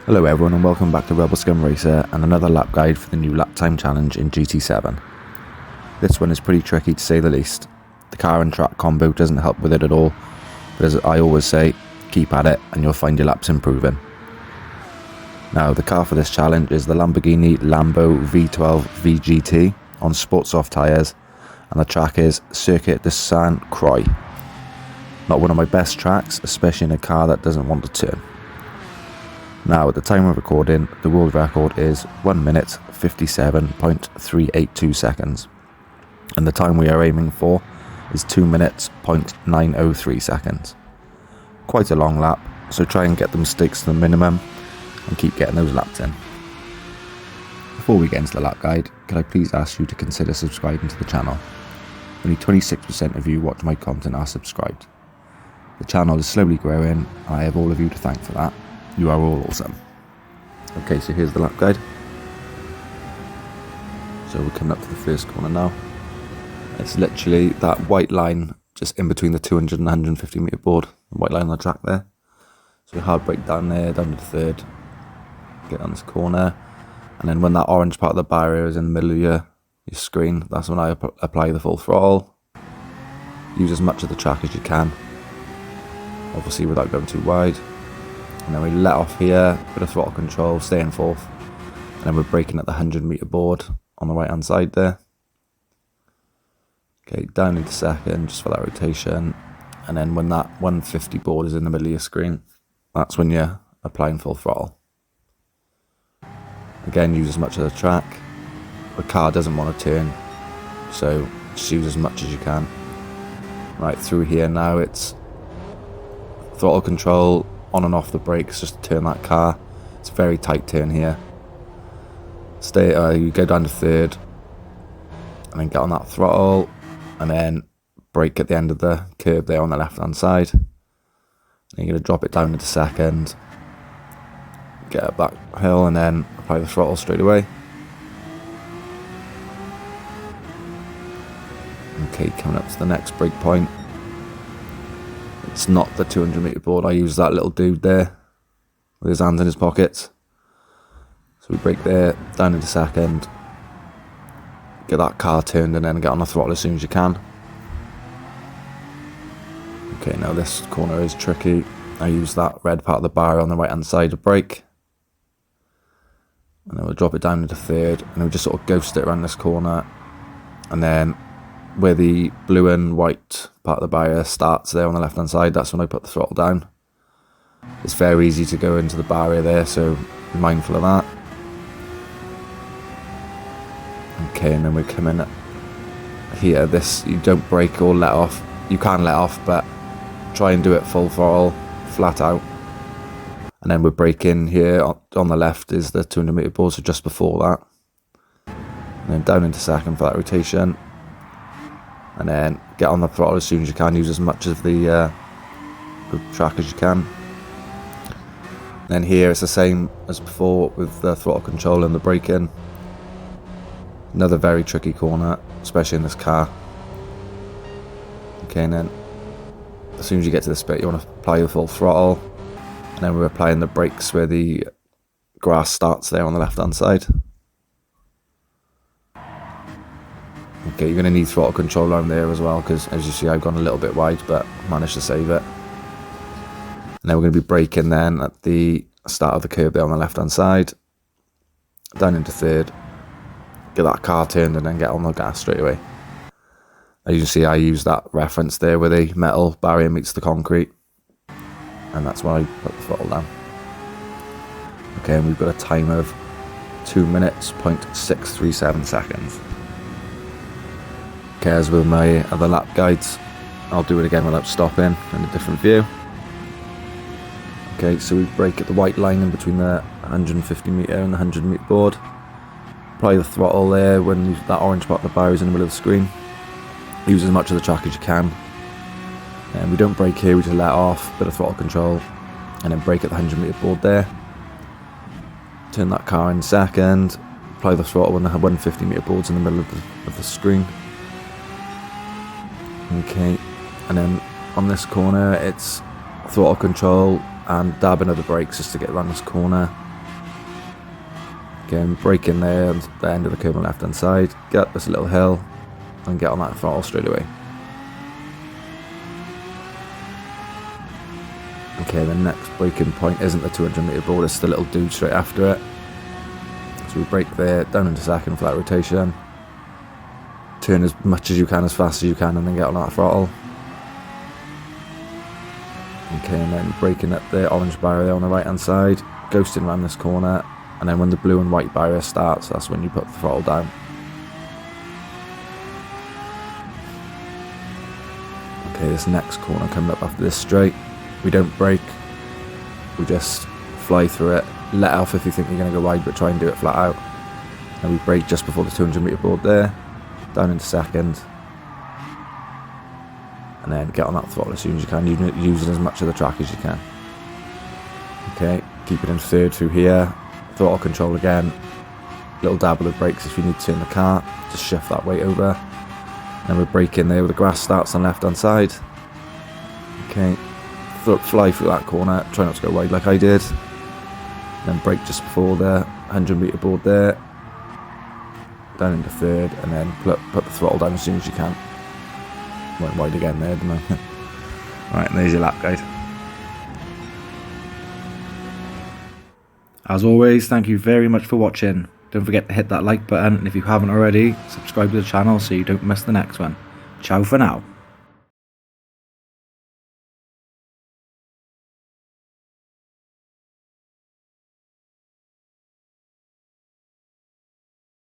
Hello everyone and welcome back to Rebel Scum Racer and another lap guide for the new lap time challenge in GT7. This one is pretty tricky to say the least. The car and track combo doesn't help with it at all, but as I always say, keep at it and you'll find your laps improving. Now the car for this challenge is the Lamborghini Lambo V12 VGT on sport soft tyres, and the track is Circuit de Sainte-Croix. Not one of my best tracks, especially in a car that doesn't want to turn. Now at the time of recording, the world record is 1 minute 57.382 seconds, and the time we are aiming for is 2 minutes 0.903 seconds. Quite a long lap, so try and get the mistakes to the minimum and keep getting those laps in. Before we get into the lap guide, could I please ask you to consider subscribing to the channel? Only 26% of you watch my content are subscribed. The channel is slowly growing and I have all of you to thank for that. You are all awesome. Okay, so here's the lap guide. So we're coming up to the first corner now. It's literally that white line just in between the 200 and 150 metre board. The white line on the track there. So we hard brake down there, down to the third. Get on this corner. And then when that orange part of the barrier is in the middle of your screen, that's when I apply the full throttle. Use as much of the track as you can. Obviously without going too wide. And then we let off here, bit of throttle control, staying fourth. And then we're braking at the 100 metre board on the right hand side there. Okay, down into second, just for that rotation. And then when that 150 board is in the middle of your screen, that's when you're applying full throttle. Again, use as much of the track. The car doesn't want to turn, so just use as much as you can. Right, through here now, it's throttle control, on and off the brakes just to turn that car. It's a very tight turn here. You go down to third and then get on that throttle and then brake at the end of the curb there on the left hand side. And you're going to drop it down into second, get it back hill and then apply the throttle straight away. Okay, coming up to the next brake point. It's not the 200 metre board. I use that little dude there with his hands in his pockets. So we brake there, down into second, get that car turned and then get on the throttle as soon as you can. Okay, now this corner is tricky. I use that red part of the barrier on the right hand side to brake. And then we'll drop it down into third and we'll just sort of ghost it around this corner. And then where the blue and white part of the barrier starts there on the left hand side, that's when I put the throttle down. It's very easy to go into the barrier there, so be mindful of that. Okay, and then we come in here. This, you don't brake or let off. You can let off, but try and do it full throttle, flat out. And then we're braking here on the left is the 200 metre board, so just before that. And then down into second for that rotation. And then get on the throttle as soon as you can. Use as much of the track as you can. And then here it's the same as before with the throttle control and the braking. Another very tricky corner, especially in this car. Okay, and then as soon as you get to this bit, you want to apply the full throttle. And then we're applying the brakes where the grass starts there on the left hand side. Okay, you're going to need throttle control around there as well, because as you see I've gone a little bit wide but managed to save it. And then we're going to be braking then at the start of the curb there on the left hand side, down into third, get that car turned and then get on the gas straight away. As you can see I use that reference there where the metal barrier meets the concrete, and that's why I put the throttle down. Okay, and we've got a time of 2 minutes 0.637 seconds. Okay, as with my other lap guides, I'll do it again without stopping in a different view. Okay, so we brake at the white line in between the 150 metre and the 100 metre board. Apply the throttle there when that orange part of the barrier is in the middle of the screen. Use as much of the track as you can. And we don't brake here, we just let off, bit of throttle control, and then brake at the 100 metre board there. Turn that car in second, apply the throttle when the 150 metre board's in the middle of the screen. Okay, and then on this corner it's throttle control and dabbing of the brakes just to get around this corner. Again, brake in there at the end of the curb on the left hand side, get up this little hill and get on that throttle straight away. Okay, the next braking point isn't the 200 metre board, it's the little dude straight after it. So we brake there, down into second, flat rotation. Turn as much as you can, as fast as you can, and then get on that throttle. Okay, and then braking up the orange barrier on the right hand side, ghosting around this corner, and then when the blue and white barrier starts, that's when you put the throttle down. Okay, this next corner coming up after this straight, we don't brake, we just fly through it, let off if you think you're going to go wide, but try and do it flat out. And we brake just before the 200 metre board there, down into second, and then get on that throttle as soon as you can, using as much of the track as you can. Okay, keep it in third through here, throttle control again, little dab with the brakes if you need to turn the car, just shift that weight over. Then we're braking there where the grass starts on the left hand side. Okay, fly through that corner, try not to go wide like I did. Then brake just before the 100 metre board there, down into third, and then put the throttle down as soon as you can. Went wide again there, didn't I? Right, and there's your lap guide. As always, thank you very much for watching. Don't forget to hit that like button, and if you haven't already, subscribe to the channel so you don't miss the next one. Ciao for now.